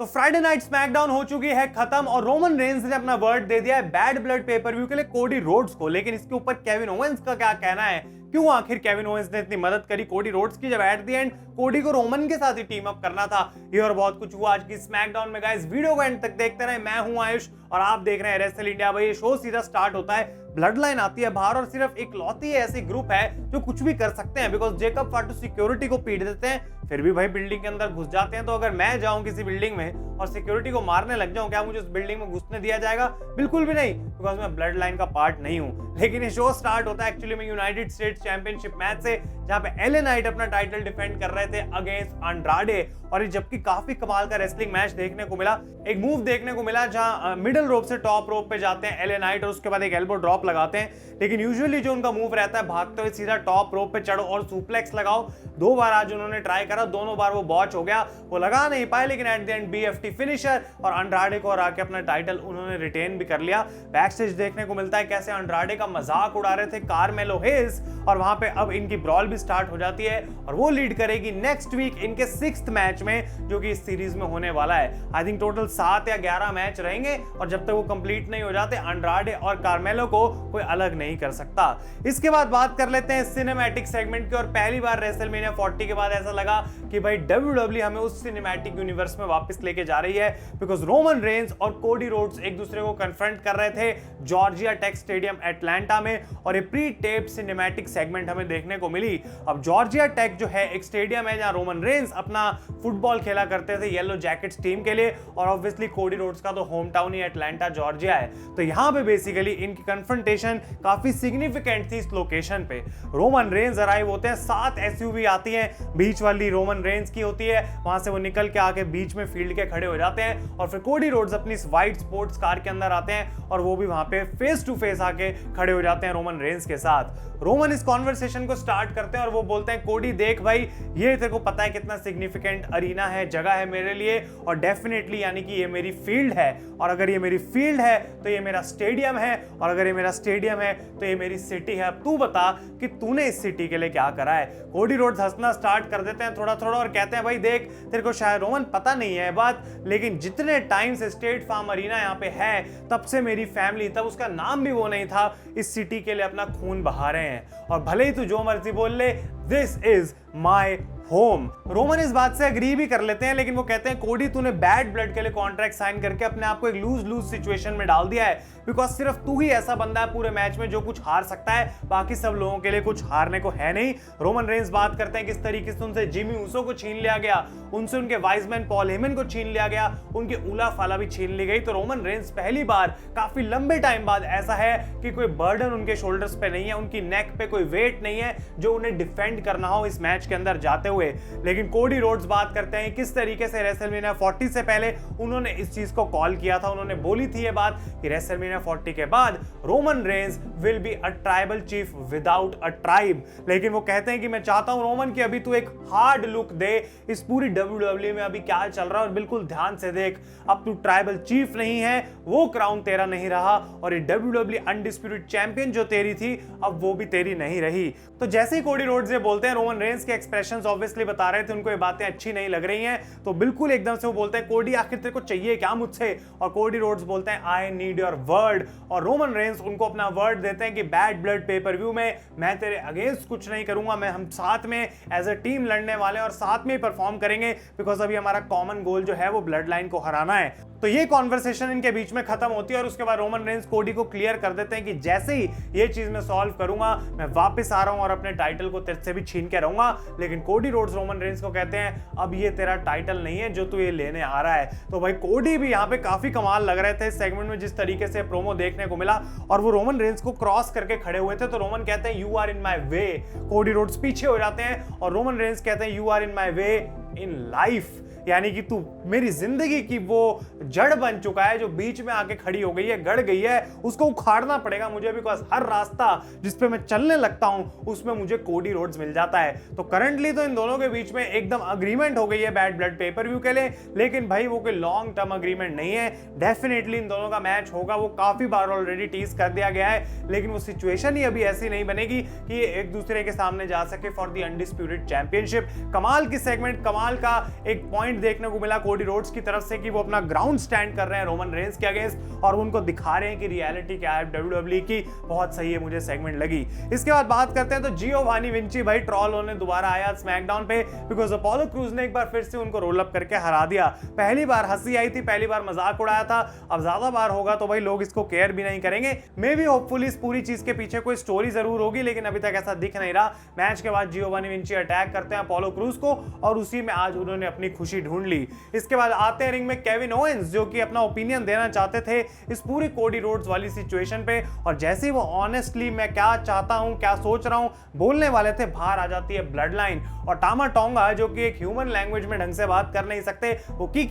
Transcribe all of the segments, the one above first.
तो Friday night SmackDown हो चुकी है खत्म और रोमन रेंस ने अपना वर्ड दे दिया है बैड ब्लड पेपर-व्यू के लिए कोडी रोड्स को। लेकिन इसके ऊपर केविन ओवेंस का क्या कहना है? क्यों आखिर केविन ओवेंस ने इतनी मदद करी कोडी रोड्स की, जब एट द एंड कोडी को रोमन के साथ ही टीम अप करना था? ये और बहुत कुछ हुआ आज की स्मैकडाउन में गाइस। वीडियो को एंड तक देखते रहे। मैं हूं आयुष और आप देख रहे हैं रेसल इंडिया। भाई ये शो सीधा स्टार्ट होता है, ब्लड लाइन आती है बाहर और सिर्फ एक लौती ऐसी ग्रुप है जो कुछ भी कर सकते हैं, बिकॉज जेकब फाटू सिक्योरिटी को पीट देते हैं, फिर भी भाई बिल्डिंग के अंदर घुस जाते हैं। तो अगर मैं जाऊं किसी बिल्डिंग में और सिक्योरिटी को मारने लग जाऊं, क्या मुझे उस बिल्डिंग में घुसने दिया जाएगा? बिल्कुल भी नहीं, बिकॉज मैं ब्लड लाइन का पार्ट नहीं हूं। लेकिन ये शो स्टार्ट होता है एक्चुअली में यूनाइटेड स्टेट्स चैंपियनशिप मैच से, जहां पे एलए नाइट अपना टाइटल डिफेंड कर रहे थे अगेंस्ट अंड्राडे। और ये जबकि काफी कमाल का रेसलिंग मैच देखने को मिला, एक मूव देखने को मिला जहां मिडिल रोप से टॉप रोप पे जाते हैं एलए नाइट और उसके बाद एक एल्बो ड्रॉप लगाते हैं। लेकिन यूजुअली जो उनका मूव रहता है भागते हुए सीधा टॉप रोप पे चढ़ो और सुप्लेक्स लगाओ। 2 बार आज उन्होंने ट्राई करा, दोनों बार वो बॉच हो गया, वो लगा नहीं पाए। लेकिन at the end BFT finisher और अंड्राडे को हरा के अपना टाइटल उन्होंने रिटेन भी कर लिया। बैक स्टेज देखने को मिलता है कैसे अंड्राडे का मजाक उड़ा रहे थे कार्मेलो हेज, और वहां पे अब इनकी ब्रॉल भी स्टार्ट हो जाती है और वो लीड करेगी नेक्स्ट वीक इनके 6th मैच में, जो कि इस सीरीज में होने वाला है। आई थिंक टोटल 7 या 11 मैच रहेंगे और जब तक वो कंप्लीट नहीं हो जाते अंड्राडे और कार्मेलो को कोई अलग नहीं कर सकता। इसके बाद बात कर लेते हैं सिनेमैटिक सेगमेंट की। और पहली बार रेसलमेनिया 40 के बाद ऐसा लगा कि भाई WWE हमें उस सिनेमैटिक यूनिवर्स में वापस लेके जा रही है, बिकॉज रोमन रेंस और कोडी रोड्स एक दूसरे को कन्फ्रंट कर रहे थे जॉर्जिया टेक स्टेडियम एटलांटा में, और ये प्री टेप सिनेमैटिक सेगमेंट हमें देखने को मिली। अब जॉर्जिया टेक जो है एक स्टेडियम है जहां रोमन रेंस अपना फुटबॉल खेला करते थे येलो जैकेट्स टीम के लिए, और ऑब्वियसली कोडी रोड्स का तो होम टाउन ही एटलांटा जॉर्जिया है। तो यहां पे बेसिकली इनकी कन्फ्रंटेशन काफी सिग्निफिकेंट थी इस लोकेशन पे। रोमन रेंस अराइव होते हैं, 7 एसयूवी आती हैं, बीच वाली रोमन रेंस की होती है, वहां से वो निकल के आके बीच में फील्ड के खड़े हो जाते हैं, और फिर कोडी रोड्स अपनी इस व्हाइट स्पोर्ट्स कार के अंदर आते हैं और वो भी वहां पे फेस टू फेस आके खड़े हो जाते हैं रोमन रेंस के साथ। रोमन इस कॉन्वर्सेशन को स्टार्ट करते हैं और वो बोलते हैं कोडी देख भाई, ये तेरे को पता है कितना सिग्निफिकेंट अरीना है, जगह है मेरे लिए, और डेफिनेटली यानी कि ये मेरी फील्ड है, और अगर ये मेरी फील्ड है तो ये मेरा स्टेडियम है, और अगर ये मेरा स्टेडियम है तो ये मेरी सिटी है। अब तू बता कि तूने इस सिटी के लिए क्या करा है। कोडी रोड्स हंसना स्टार्ट कर देते हैं थोड़ा थोड़ा और कहते हैं भाई देख, तेरे को शायद रोमन पता नहीं है बात, लेकिन जितने टाइम से स्टेट फार्म अरीना यहाँ पे है तब से मेरी फैमिली, तब उसका नाम भी वो नहीं था, इस सिटी के लिए अपना खून बहा रहे हैं, और भले ही तू जो मर्जी बोल ले, this is my home. Roman इस बात से एग्री भी कर लेते हैं, लेकिन वो कहते हैं कोडी तूने बैड ब्लड के लिए कॉन्ट्रैक्ट साइन करके अपने आप को एक लूज लूज सिचुएशन में डाल दिया है, बिकॉज सिर्फ तू ही ऐसा बंदा है पूरे मैच में जो कुछ हार सकता है, बाकी सब लोगों के लिए कुछ हारने को है नहीं। रोमन रेंस बात करते हैं किस तरीके से उनसे जिमी ऊसो को छीन लिया गया, उनसे उनके वाइजमैन पॉल हेमन को छीन लिया गया, उनकी उला फाला भी छीन ली गई। तो रोमन रेंस पहली बार काफी लंबे टाइम बाद ऐसा है कि कोई बर्डन उनके शोल्डर्स पे नहीं है, उनकी नेक पे कोई वेट नहीं है जो उन्हें डिफेंड करना हो इस मैच के अंदर जाते हुए। लेकिन कोडी रोड्स बात करते हैं किस तरीके से रेसलमेनिया 40 से पहले उन्होंने इस चीज को कॉल किया था, उन्होंने बोली थी ये बात कि रेसलमेनिया 40 के बाद Roman Reigns will be a tribal chief without a tribe. लेकिन वो कहते हैं कि मैं चाहता हूं रोमन कि अभी तू एक हार्ड लुक दे इस पूरी WWE में अभी क्या चल रहा है, और बिल्कुल ध्यान से देख, अब तू ट्राइबल चीफ नहीं है, वो क्राउन तेरा नहीं रहा, और ये WWE अनडिस्प्यूटेड चैंपियन जो तेरी थी अब वो भी तेरी नहीं रही। तो जैसे ही कोडी रोड्स ये बोलते हैं, रोमन रेंस के एक्सप्रेशंस ऑब्वियसली बता रहे थे उनको ये बातें अच्छी नहीं लग रही हैं, तो बिल्कुल एकदम से वो बोलते हैं कोडी आखिर तेरे को चाहिए क्या मुझसे, और कोडी रोड्स बोलते हैं आई नीड योर वर्ड, और रोमन रेंस उनको अपना वर्ड देते हैं कि बैड ब्लड पेपर व्यू में मैं तेरे अगेंस्ट कुछ नहीं करूंगा, मैं हम साथ में एज अ टीम लड़ने वाले और साथ में ही परफॉर्म करेंगे, बिकॉज अभी हमारा कॉमन गोल जो है वो ब्लड लाइन को हराना है। तो ये कॉन्वर्सेशन इनके बीच में खत्म होती है और उसके बाद रोमन रेंस कोडी को क्लियर कर देते हैं कि जैसे ही ये चीज मैं सॉल्व करूंगा मैं वापस आ रहा हूं और अपने टाइटल को तेरे से भी छीन के रहूंगा। लेकिन कोडी रोड्स रोमन रेंस को कहते हैं अब ये तेरा टाइटल नहीं है जो तू ये लेने आ रहा है। तो भाई कोडी भी यहाँ पे काफी कमाल लग रहे थे इस सेगमेंट में, जिस तरीके से प्रोमो देखने को मिला, और वो रोमन रेंस को क्रॉस करके खड़े हुए थे। तो रोमन कहते हैं you are in my way, Cody Rhodes पीछे हो जाते हैं और रोमन रेंस कहते हैं you are in my way in life, यानी कि तू मेरी जिंदगी की वो जड़ बन चुका है जो बीच में आके खड़ी हो गई है, गड़ गई है, उसको उखाड़ना पड़ेगा मुझे, बिकॉज हर रास्ता जिस पे मैं चलने लगता हूं उसमें मुझे कोडी रोड्स मिल जाता है। तो करंटली तो इन दोनों के बीच में एकदम अग्रीमेंट हो गई है बैड ब्लड पेपर व्यू के लिए, लेकिन भाई वो कोई लॉन्ग टर्म अग्रीमेंट नहीं है। डेफिनेटली इन दोनों का मैच होगा, वो काफी बार ऑलरेडी टीज कर दिया गया है, लेकिन वो सिचुएशन ही अभी ऐसी नहीं बनेगी कि ये एक दूसरे के सामने जा सके फॉर द अनडिस्प्यूटेड चैंपियनशिप। कमाल की सेगमेंट, कमाल का एक पॉइंट पॉइंट देखने को मिला कोडी रोड्स की तरफ से कि वो अपना ग्राउंड स्टैंड कर रहे हैं रोमन रेंस के अगेंस्ट और उनको दिखा रहे हैं कि रियलिटी क्या है WWE की। बहुत सही है, मुझे सेगमेंट लगी। इसके बाद बात करते हैं तो जियोवानी विंची भाई ट्रॉल होने दोबारा आया स्मैकडाउन पे, बिकॉज अपोलो क्रूज ने एक बार फिर से उनको रोल अप करके हरा दिया। पहली बार हंसी आई थी, पहली बार मजाक उड़ाया था, अब ज्यादा बार होगा तो भाई लोग इसको केयर भी नहीं करेंगे। मे बी होपफुली इस पूरी चीज के पीछे कोई स्टोरी जरूर होगी, लेकिन अभी तक ऐसा दिख नहीं रहा। मैच के बाद जियोवानी विंची अटैक करते हैं अपोलो क्रूज को और उसी में आज उन्होंने अपनी खुशी ढूंढ ली। इसके बाद आते हैं रिंग में केविन ओवेंस, जो कि अपना ओपिनियन देना चाहते थे इस पूरी कोडी रोड्स वाली सिचुएशन पे, और जैसे ही वो ऑनेस्टली मैं क्या चाहता हूं, क्या सोच रहा हूं बोलने वाले थे, बाहर आ जाती है ब्लड लाइन और टामा टोंगा, जो कि एक ह्यूमन लैंग्वेज में ढंग से बात कर नहीं सकते, वो की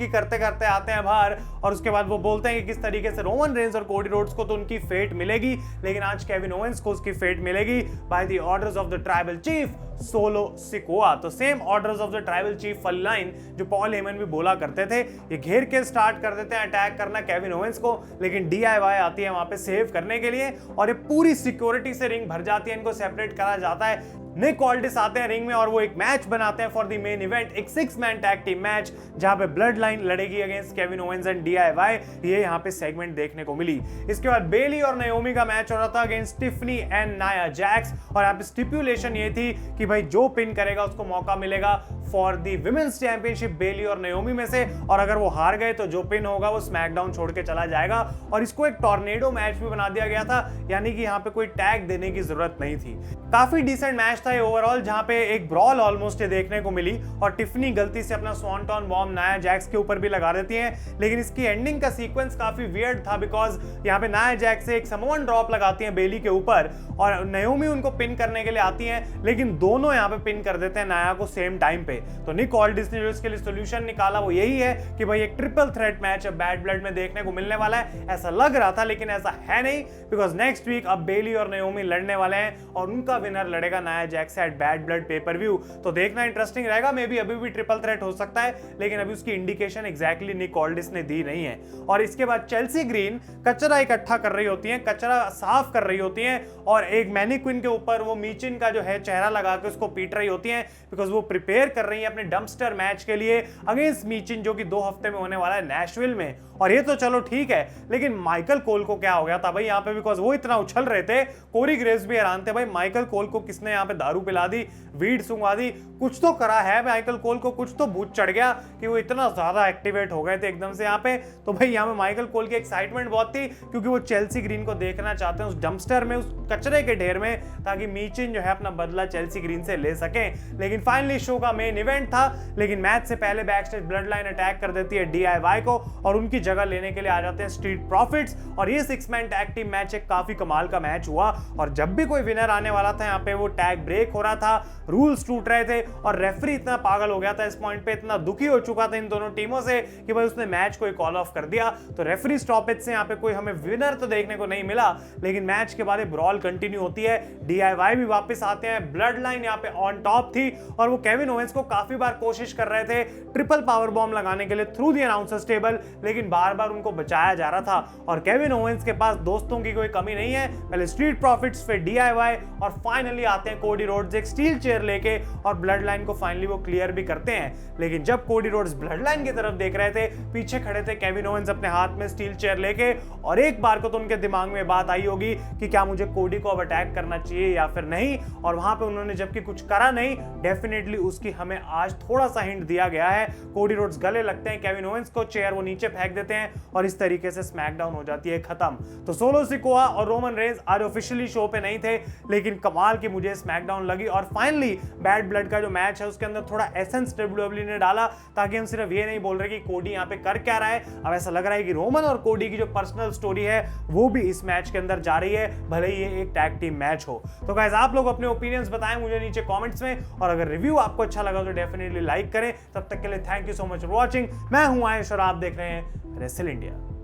करते करते आते हैं बाहर और उसके बाद वो बोलते हैं कि किस तरीके से रोमन रेंस और कोडी रोड्स को तो उनकी फेट मिलेगी, लेकिन आज केविन ओवेंस को उसकी फेट मिलेगी by the orders of the tribal chief Solo Sikoa. तो same orders of the tribal chief वाली लाइन जो पॉल हेमन भी बोला करते थे। ये घेर के स्टार्ट कर देते हैं अटैक करना केविन ओवेंस को, लेकिन DIY आती है वहां पे सेव करने के लिए और ये पूरी सिक्योरिटी से रिंग भर जाती है, इनको सेपरेट करा जाता है। निक ऑल्डिस आते हैं रिंग में और वो एक मैच बनाते हैं फॉर द मेन इवेंट, एक 6 मैन टैग टीम मैच जहां पे ब्लड लाइन लड़ेगी against Kevin Owens and DIY। ये यहां पे सेगमेंट देखने को मिली। इसके बाद बेली और नाओमी का मैच हो रहा था against Tiffany and Nia Jax और यहां पे स्टिपुलेशन ये थी कि भाई जो पिन करेगा उसको मौका मिलेगा फॉर द विमेंस चैंपियनशिप बेली और नाओमी में से, और अगर वो हार गए तो जो पिन होगा वो स्मैकडाउन छोड़ के चला जाएगा। और इसको एक टॉर्नेडो मैच भी बना दिया गया था, यानी कि यहाँ पे कोई टैग देने की जरूरत नहीं थी। काफी डिसेंट मैच था ये ओवरऑल, जहां पे एक ब्रॉल ऑलमोस्ट देखने को मिली और टिफनी गलती से अपना स्वॉनटॉन बॉम्ब नाया जैक्स के ऊपर भी लगा देती हैं, लेकिन इसकी एंडिंग का सीक्वेंस काफी वियर्ड था, बिकॉज यहाँ पे नाया जैक्स से एक समोवन ड्रॉप लगाती हैं बेली के ऊपर और नाओमी उनको पिन करने के लिए आती हैं, लेकिन दोनों यहाँ पे पिन कर देते हैं नाया को सेम टाइम पे। तो निक ऑल्डिस ने जो इसके लिए सोल्यूशन निकाला वो यही है कि भाई एक triple threat match bad blood में देखने को मिलने वाला है। ऐसा लग रहा था लेकिन ऐसा है नहीं, बिकॉज नेक्स्ट वीक अब बेली और नाओमी लड़ने वाले हैं और उनका विनर लड़ेगा Nia Jax eight bad blood पे पर व्यू। तो देखना इंटरेस्टिंग रहेगा। मे बी अभी भी ट्रिपल थ्रेट हो सकता है, लेकिन अभी उसकी इंडिकेशन एग्जैक्टली निक ऑल्डिस ने दी नहीं है। और इसके बाद चेल्सी ग्रीन कचरा इकट्ठा कर रही होती है, कचरा साफ कर रही होती है और एक मैनिक्विन के ऊपर वो मीचिन का जो है चेहरा लगा के उसको पीट रही होती है, बिकॉज वो प्रिपेयर कर रही है अपने डंपस्टर मैच के लिए अगेंस्ट मीचिन, जो कि 2 हफ्ते में होने वाला है नेशविल में। और ये तो चलो ठीक है, लेकिन माइकल कोल को क्या हो गया था भाई यहाँ पे, बिकॉज वो इतना उछल रहे थे, कोरी ग्रेव्स भी हैरान थे भाई माइकल कोल को किसने यहाँ पे दारू पिला दी, वीड सुंघवा दी, कुछ तो करा है माइकल कोल को, कुछ तो भूत चढ़ गया कि वो इतना ज्यादा एक्टिवेट हो गए थे एकदम से यहाँ पे। तो भाई यहाँ पे माइकल कोल की एक्साइटमेंट बहुत थी, क्योंकि वो चेल्सी ग्रीन को देखना चाहते हैं उस डंपस्टर में, उस कचरे के ढेर में, ताकि मीचिन जो है अपना बदला चेल्सी ग्रीन से ले सके। लेकिन फाइनली शो का मेन इवेंट था, लेकिन मैच से पहले बैकस्टेज ब्लड लाइन अटैक कर देती है DIY को और उनकी जगह लेने के लिए आ जाते हैं स्ट्रीट प्रॉफिट्स। और ये 6 मैन टैग टीम मैच एक काफी कमाल का मैच हुआ और जब भी कोई विनर आने वाला था यहाँ पे वो टैग ब्रेक हो रहा था, रूल्स टूट रहे थे और रेफरी इतना पागल हो गया था इस पॉइंट पे, इतना दुखी हो चुका था इन दोनों टीमों से कि भाई उसने मैच को कॉल ऑफ कर दिया। तो रेफरी स्टॉपेज से यहाँ पे कोई हमें विनर तो देखने को नहीं मिला, लेकिन मैच के बाद ब्रॉल कंटिन्यू होती है, DIY भी वापस आते हैं, ब्लड लाइन यहाँ पे ऑन टॉप थी और वो केविन ओवेंस को काफी बार कोशिश कर रहे थे ट्रिपल पावर बॉम्ब लगाने के लिए थ्रू द अनाउंसर्स टेबल, लेकिन बार बार उनको बचाया जा रहा था। और केविन ओवेंस के पास दोस्तों की कोई कमी नहीं है, पहले स्ट्रीट प्रॉफिट्स फिर DIY और फाइनली आते हैं कोडी रोड्स एक स्टील चेयर लेके और ब्लड लाइन को फाइनली वो क्लियर भी करते हैं। लेकिन जब कोडी रोड्स ब्लड लाइन की तरफ देख रहे थे, पीछे खड़े थे केविन ओवेंस अपने हाथ में स्टील चेयर लेके, और एक बार को तो उनके दिमाग में बात आई होगी कि क्या मुझे कोडी को अब अटैक करना चाहिए या फिर नहीं, और वहां पे उन्होंने जबकि कुछ करा नहीं, डेफिनेटली उसकी हमें आज थोड़ा सा हिंट दिया गया है। कोडी रोड्स गले लगते हैं केविन ओवेंस को, चेयर वो नीचे फेंक देते हैं और इस तरीके से स्मैकडाउन हो जाती है खत्म। तो सोलो सिकोआ और रोमन रेंस आज ऑफिशियली शो पे नहीं थे, लेकिन कमाल की मुझे स्मैकडाउन लगी। और फाइनली बैड ब्लड का जो मैच है उसके अंदर थोड़ा एसेंस WWE ने डाला, ताकि हम सिर्फ ये नहीं बोल रहे कि कोडी यहाँ पे कर क्या रहा है, अब ऐसा लग रहा है कि रोमन और कोडी की जो पर्सनल स्टोरी है वो भी इस मैच के अंदर जा रही है, भले ही ये एक टैग टीम मैच हो। तो गाइस आप लोग अपने ओपिनियंस बताएं मुझे नीचे कमेंट्स में, और अगर रिव्यू आपको अच्छा लगा तो डेफिनेटली लाइक करें। तब तक के लिए thank you so much for watching. मैं हूं आयुष और आप देख रहे हैं रेसल इंडिया।